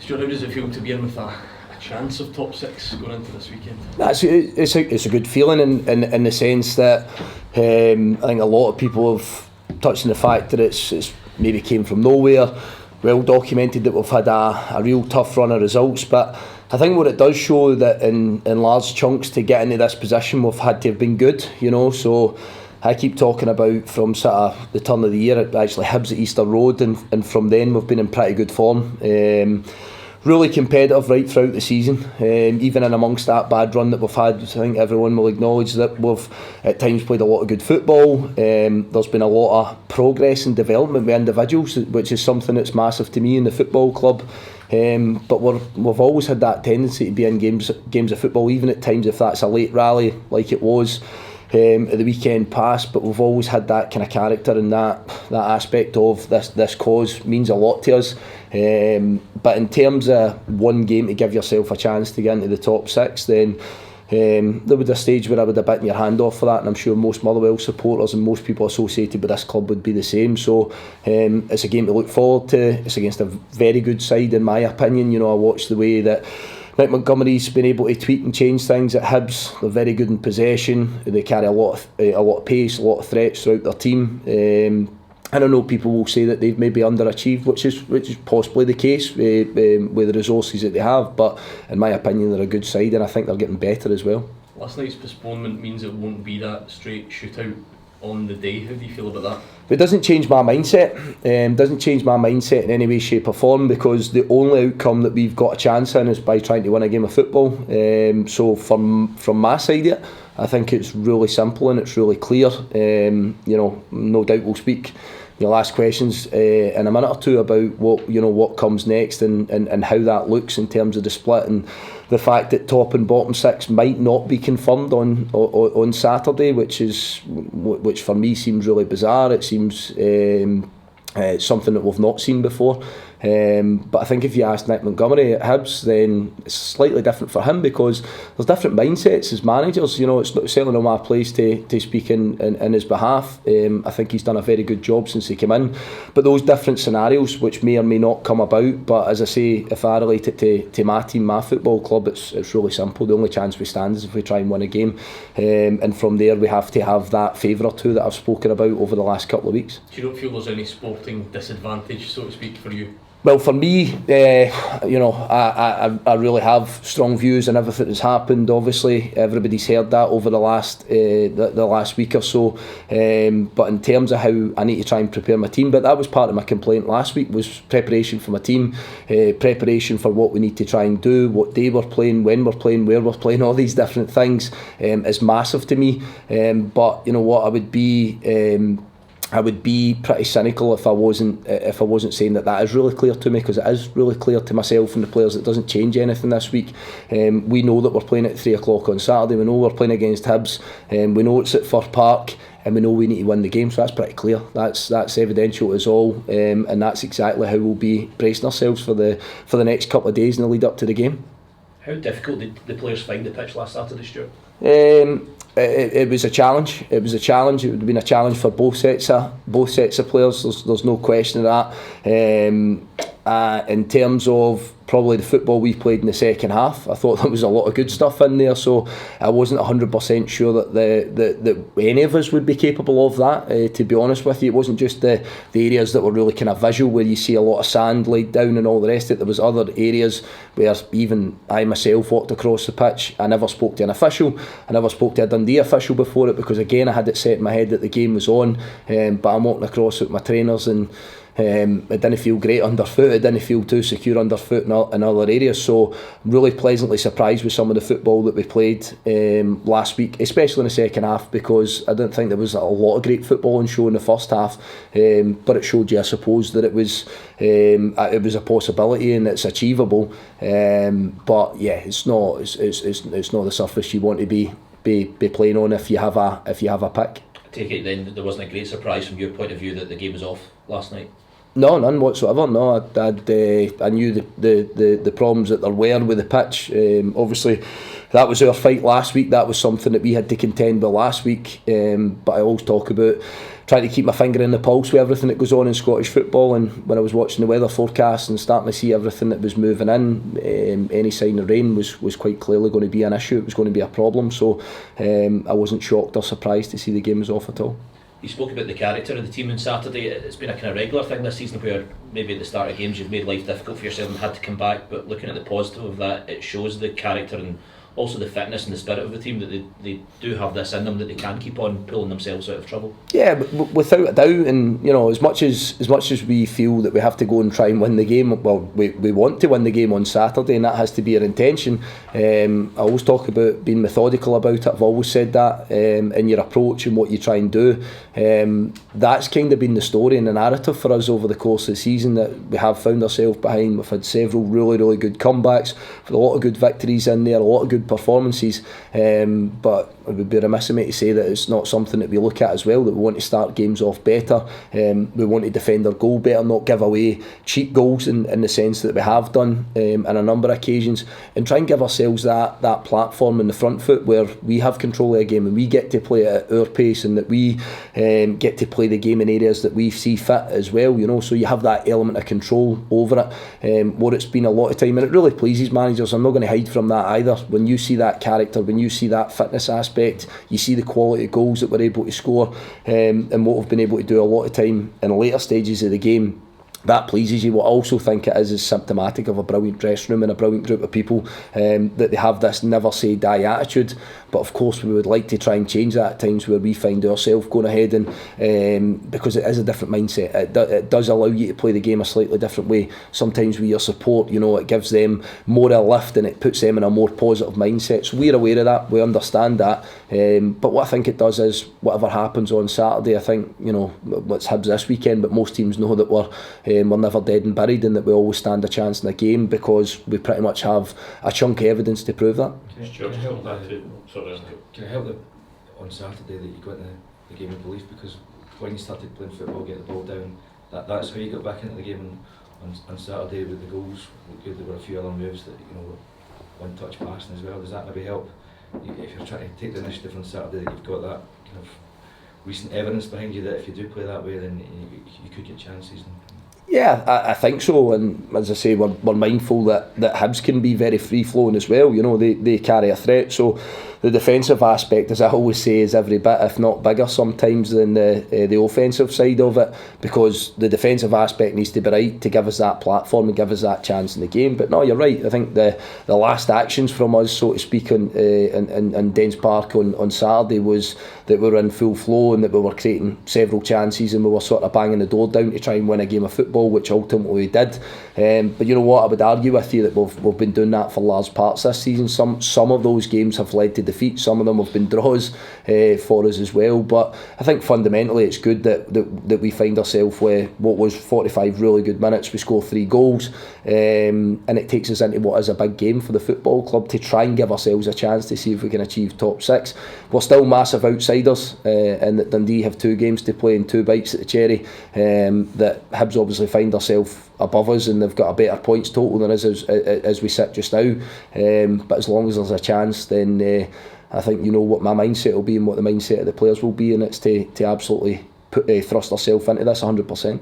Stuart, how does it feel to be in with a chance of top six going into this weekend? It's a good feeling in the sense that I think a lot of people have touched on the fact that it's maybe came from nowhere. Well documented that we've had a real tough run of results, but I think what it does show that in large chunks to get into this position we've had to have been good, so I keep talking about from sort of the turn of the year, actually Hibs at Easter Road, and from then we've been in pretty good form. Really competitive right throughout the season, even in amongst that bad run that we've had. I think everyone will acknowledge that we've at times played a lot of good football. There's been a lot of progress and development with individuals, which is something that's massive to me in the football club. But we've always had that tendency to be in games of football, even at times if that's a late rally like it was at the weekend past, but we've always had that kind of character, and that aspect of this cause means a lot to us. But in terms of one game to give yourself a chance to get into the top six, then there would be a stage where I would have bitten your hand off for that, and I'm sure most Motherwell supporters and most people associated with this club would be the same. So it's a game to look forward to. It's against a very good side in my opinion. I watched the way that Mike Montgomery's been able to tweak and change things at Hibs. They're very good in possession. They carry a lot of pace, a lot of threats throughout their team. And I know people will say that they've maybe underachieved, which is possibly the case with the resources that they have. But in my opinion, they're a good side, and I think they're getting better as well. Last night's postponement means it won't be that straight shootout on the day. How do you feel about that? It doesn't change my mindset. Doesn't change my mindset in any way, shape or form, because the only outcome that we've got a chance in is by trying to win a game of football. So from my side of it, I think it's really simple and it's really clear. No doubt we'll speak your last questions in a minute or two about what comes next and how that looks in terms of the split, and the fact that top and bottom six might not be confirmed on Saturday, which for me seems really bizarre. It seems something that we've not seen before. But I think if you ask Nick Montgomery at Hibs, then it's slightly different for him, because there's different mindsets as managers. It's certainly not my place to speak in his behalf. I think he's done a very good job since he came in. But those different scenarios, which may or may not come about, but as I say, if I relate it to my team, my football club, it's really simple. The only chance we stand is if we try and win a game. And from there we have to have that favour or two that I've spoken about over the last couple of weeks. You don't feel there's any sporting disadvantage, so to speak, for you? Well, for me, I really have strong views on everything that's happened. Obviously, everybody's heard that over the last the last week or so. But in terms of how I need to try and prepare my team, but that was part of my complaint last week, was preparation for my team, preparation for what we need to try and do, what day we're playing, when we're playing, where we're playing, all these different things is massive to me. But you know what, I would be pretty cynical if I wasn't saying that is really clear to me, because it is really clear to myself and the players. It doesn't change anything this week. We know that we're playing at 3 o'clock on Saturday. We know we're playing against Hibs. We know it's at Firth Park, and we know we need to win the game. So that's pretty clear. That's evidential as all, and that's exactly how we'll be bracing ourselves for the next couple of days in the lead up to the game. How difficult did the players find the pitch last Saturday, Stuart? It was a challenge. It was a challenge. It would have been a challenge for both sets of players. There's no question of that. In terms of probably the football we played in the second half, I thought there was a lot of good stuff in there. So I wasn't 100% sure that any of us would be capable of that. To be honest with you, it wasn't just the areas that were really kind of visual, where you see a lot of sand laid down and all the rest of it. There was other areas where even I myself walked across the pitch. I never spoke to an official. I never spoke to a Dundee official before it, because again I had it set in my head that the game was on. But I'm walking across with my trainers, and it didn't feel great underfoot. It didn't feel too secure underfoot in other areas. So I'm really pleasantly surprised with some of the football that we played last week, especially in the second half, because I don't think there was a lot of great football on show in the first half. But it showed you, I suppose, that it was a possibility and it's achievable. But yeah, it's not the surface you want to be playing on if you have a pick. I take it then there wasn't a great surprise from your point of view that the game was off last night? No, none whatsoever. No, I knew the problems that there were with the pitch. Obviously, that was our fight last week. That was something that we had to contend with last week. But I always talk about trying to keep my finger in the pulse with everything that goes on in Scottish football. And when I was watching the weather forecast and starting to see everything that was moving in, any sign of rain was quite clearly going to be an issue. It was going to be a problem. So I wasn't shocked or surprised to see the game was off at all. You spoke about the character of the team on Saturday. It's been a kind of regular thing this season where maybe at the start of games you've made life difficult for yourself and had to come back, but looking at the positive of that, it shows the character and also the fitness and the spirit of the team that they do have this in them, that they can keep on pulling themselves out of trouble. Yeah, but without a doubt, and you know, as much as we feel that we have to go and try and win the game, well, we want to win the game on Saturday, and that has to be our intention. I always talk about being methodical about it. I've always said that in your approach and what you try and do. That's kind of been the story and the narrative for us over the course of the season, that we have found ourselves behind. We've had several really good comebacks, with a lot of good victories in there, a lot of good performances, but it would be remiss of me to say that it's not something that we look at as well, that we want to start games off better, we want to defend our goal better, not give away cheap goals in the sense that we have done on a number of occasions, and try and give ourselves that platform in the front foot where we have control of the game and we get to play at our pace, and that we get to play the game in areas that we see fit as well, you know, so you have that element of control over it, what it's been a lot of time, and it really pleases managers. I'm not going to hide from that either. When you see that character, when you see that fitness aspect, you see the quality of goals that we're able to score, and what we've been able to do a lot of time in the later stages of the game, that pleases you. What I also think it is symptomatic of a brilliant dressing room and a brilliant group of people, that they have this never say die attitude. But of course we would like to try and change that at times where we find ourselves going ahead, and because it is a different mindset, it does allow you to play the game a slightly different way. Sometimes with your support, you know, it gives them more of a lift and it puts them in a more positive mindset. So we're aware of that, we understand that, but what I think it does is, whatever happens on Saturday, I think, you know, it's Hibs this weekend, but most teams know that we're never dead and buried, and that we always stand a chance in the game, because we pretty much have a chunk of evidence to prove that. Can I help that on Saturday that you got into the game of belief, because when you started playing football, get the ball down, that's how you got back into the game, and on Saturday with the goals, there were a few other moves that, you know, one touch passing as well. Does that maybe help if you're trying to take the initiative on Saturday, that you've got that kind of recent evidence behind you that if you do play that way, then you could get chances? Yeah, I think so, and as I say, we're mindful that Hibs can be very free flowing as well. You know, they carry a threat, so the defensive aspect, as I always say, is every bit, if not bigger sometimes, than the offensive side of it, because the defensive aspect needs to be right to give us that platform and give us that chance in the game. But no, you're right. I think the last actions from us, so to speak, in Dens Park on Saturday was that we were in full flow and that we were creating several chances and we were sort of banging the door down to try and win a game of football, which ultimately we did. But you know what, I would argue with you that we've been doing that for large parts this season. Some of those games have led to defeat, some of them have been draws for us as well. But I think fundamentally it's good that we find ourselves with what was 45 really good minutes. We score 3 goals, and it takes us into what is a big game for the football club to try and give ourselves a chance to see if we can achieve top 6. We're still massive outsiders, and that Dundee have 2 games to play and 2 bites at the cherry. That Hibs obviously find themselves above us and they've got a better points total than us as we sit just now. But as long as there's a chance, then I think you know what my mindset will be and what the mindset of the players will be, and it's to absolutely thrust ourselves into this 100%.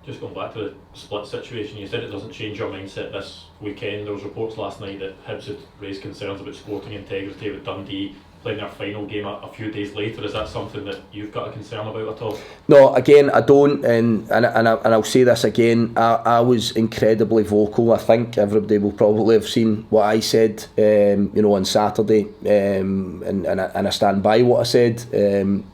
Just going back to the split situation, you said it doesn't change your mindset this weekend. There was reports last night that Hibs had raised concerns about sporting integrity with Dundee playing their final game a few days later. Is that something that you've got a concern about at all? No, again, I don't, and I'll say this again, I was incredibly vocal. I think everybody will probably have seen what I said on Saturday, and I stand by what I said.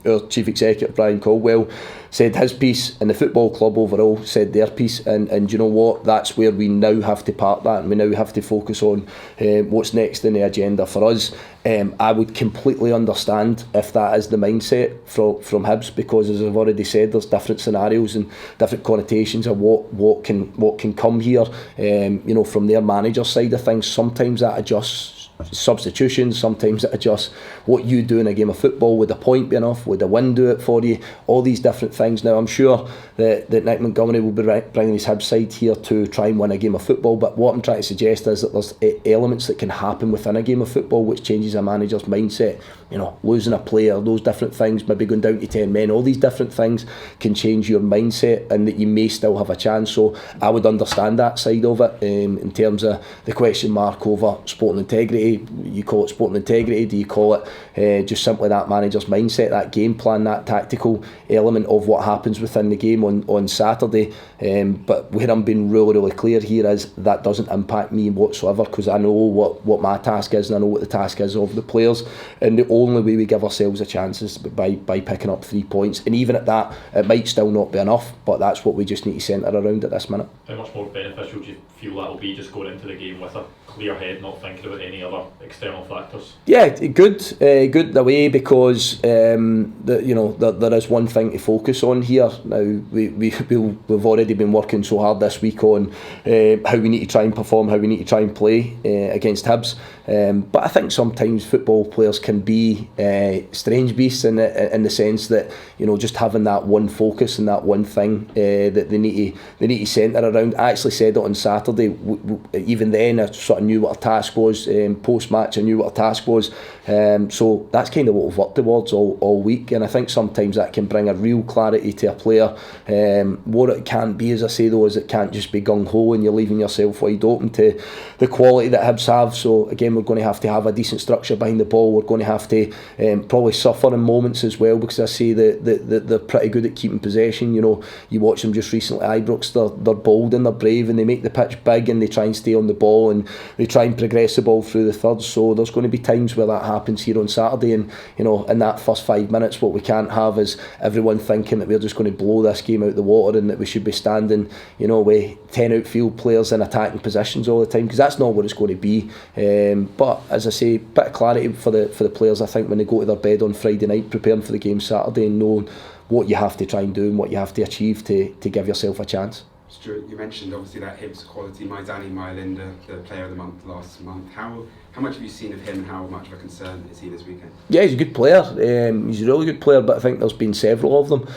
Our Chief Executive Brian Caldwell said his piece, and the football club overall said their piece, and you know what, that's where we now have to park that, and we now have to focus on what's next in the agenda for us. I would completely understand if that is the mindset from Hibs, because as I've already said, there's different scenarios and different connotations of what can come here. From their manager side of things, sometimes that adjusts substitutions, sometimes it adjusts what you do in a game of football. Would a point be enough? Would a win do it for you? All these different things. Now I'm sure that Nick Montgomery will be bringing his Hibs side here to try and win a game of football, but what I'm trying to suggest is that there's elements that can happen within a game of football which changes a manager's mindset. You know, losing a player, those different things, maybe going down to 10 men, all these different things can change your mindset, and that you may still have a chance. So I would understand that side of it. In terms of the question mark over sporting integrity, you call it sporting integrity, do you call it just simply that manager's mindset, that game plan, that tactical element of what happens within the game on Saturday? But where I'm being really clear here is that doesn't impact me whatsoever, because I know what my task is, and I know what the task is of the players, and the only way we give ourselves a chance is by picking up 3 points. And even at that, it might still not be enough, but that's what we just need to centre around at this minute. How much more beneficial do you feel that will be, just going into the game with a clear head, not thinking about any other external factors? Yeah, good in a way, because there is one thing to focus on here. Now we've already been working so hard this week on how we need to try and perform, how we need to try and play against Hibs. But I think sometimes football players can be strange beasts in the sense that, you know, just having that one focus and that one thing that they need to centre around. I actually said it on Saturday. Even then, I sort of knew what our task was. Post match, I knew what our task was. So that's kind of what we've worked towards all week, and I think sometimes that can bring a real clarity to a player. What it can't be, as I say though, is it can't just be gung ho and you're leaving yourself wide open to the quality that Hibs have. So again, we're going to have a decent structure behind the ball. We're going to have to probably suffer in moments as well, because I say that they're pretty good at keeping possession. You know, you watch them just recently, Ibrox, they're bold and they're brave, and they make the pitch big, and they try and stay on the ball, and they try and progress the ball through the thirds. So there's going to be times where that happens here on Saturday, and you know, in that first 5 minutes, what we can't have is everyone thinking that we're just going to blow this game out the water, and that we should be standing, you know, with 10 outfield players in attacking positions all the time, because that's not what it's going to be. But as I say, bit of clarity for the players, I think, when they go to their bed on Friday night preparing for the game Saturday, and knowing what you have to try and do and what you have to achieve to give yourself a chance. Stuart, you mentioned obviously that Hibs quality, Danny Mylinda, the player of the month last month. How much have you seen of him, and how much of a concern is he this weekend? Yeah, he's a good player. He's a really good player, but I think there's been several of them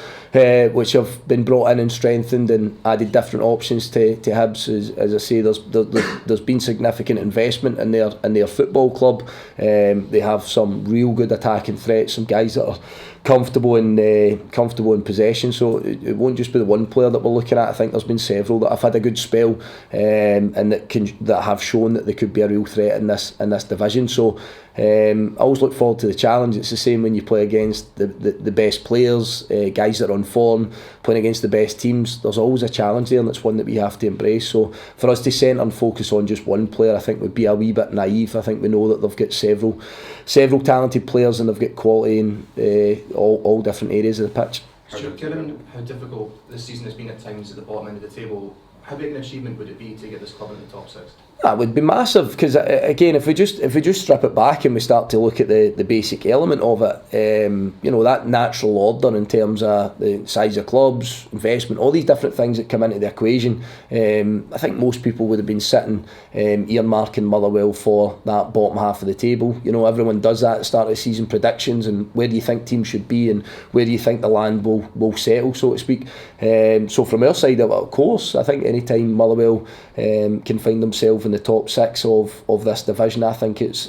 which have been brought in and strengthened and added different options to Hibs. As I say, there's been significant investment in their football club. They have some real good attacking threats, some guys that are comfortable in possession. So it won't just be the one player that we're looking at. I think there's been several that have had a good spell and that have shown that they could be a real threat in this division. So I always look forward to the challenge. It's the same when you play against the best players, guys that are on form, playing against the best teams. There's always a challenge there, and it's one that we have to embrace. So for us to centre and focus on just one player, I think would be a wee bit naive. I think we know that they've got several talented players, and they've got quality in all different areas of the pitch. Given how difficult this season has been at times at the bottom end of the table, how big an achievement would it be to get this club in the top six? That would be massive, because again, if we just strip it back and we start to look at the basic element of it, you know, that natural order in terms of the size of clubs, investment, all these different things that come into the equation, I think most people would have been sitting earmarking Motherwell for that bottom half of the table. You know, everyone does that at the start of the season, predictions, and where do you think teams should be, and where do you think the land will settle, so to speak. So from our side of it, of course, I think any time Motherwell can find themselves in the top six of this division, I think it's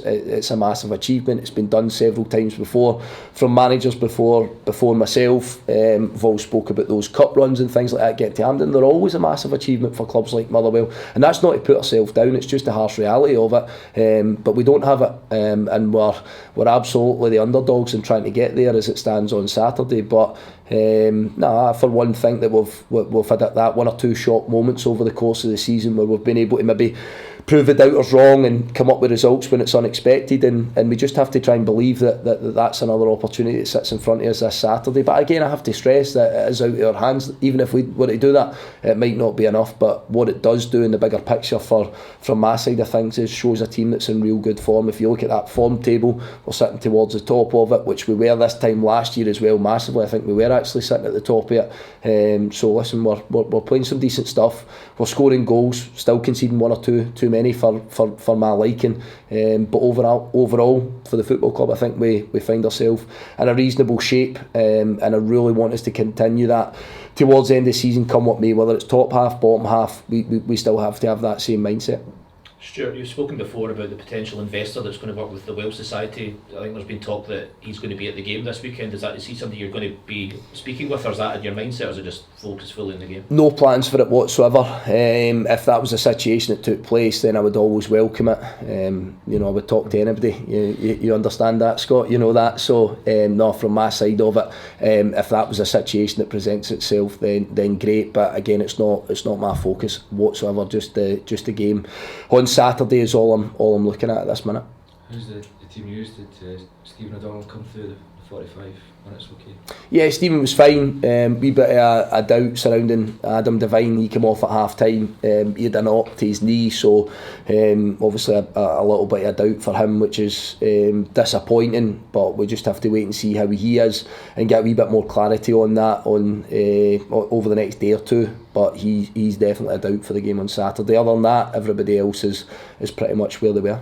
a massive achievement. It's been done several times before from managers before myself. We've all spoke about those cup runs and things like that get to Hampden. They're always a massive achievement for clubs like Motherwell, and that's not to put ourselves down, it's just a harsh reality of it. But we don't have it, and we're absolutely the underdogs in trying to get there as it stands on Saturday. But I for one think that we've had that one or two shock moments over the course of the season where we've been able to maybe prove the doubters wrong and come up with results when it's unexpected, and we just have to try and believe that's another opportunity that sits in front of us this Saturday. But again, I have to stress that it is out of our hands. Even if we were to do that, it might not be enough, but what it does do in the bigger picture from my side of things is shows a team that's in real good form. If you look at that form table, we're sitting towards the top of it, which we were this time last year as well, massively. I think we were actually sitting at the top of it. So listen, we're playing some decent stuff, we're scoring goals, still conceding one or two too many many for my liking. But overall for the football club, I think we find ourselves in a reasonable shape, and I really want us to continue that towards the end of the season, come what may, whether it's top half, bottom half. We still have to have that same mindset. Stuart, you've spoken before about the potential investor that's going to work with the Welsh Society. I think there's been talk that he's going to be at the game this weekend. Is he something you're going to be speaking with, or is that in your mindset, or is it just focus fully in the game? No plans for it whatsoever. If that was a situation that took place, then I would always welcome it. I would talk to anybody. You understand that, Scott? You know that. So no, from my side of it, if that was a situation that presents itself, then great. But again, it's not my focus whatsoever. Just the game on Saturday is all I'm looking at this minute. Who's the team you used? Did Stephen O'Donnell come through the 45 minutes okay? Yeah, Stephen was fine. Wee bit of a doubt surrounding Adam Devine. He came off at half time. He had a knock to his knee, so obviously a little bit of doubt for him, which is disappointing, but we just have to wait and see how he is and get a wee bit more clarity on that over the next day or two. But he's definitely a doubt for the game on Saturday. Other than that, everybody else is pretty much where they were.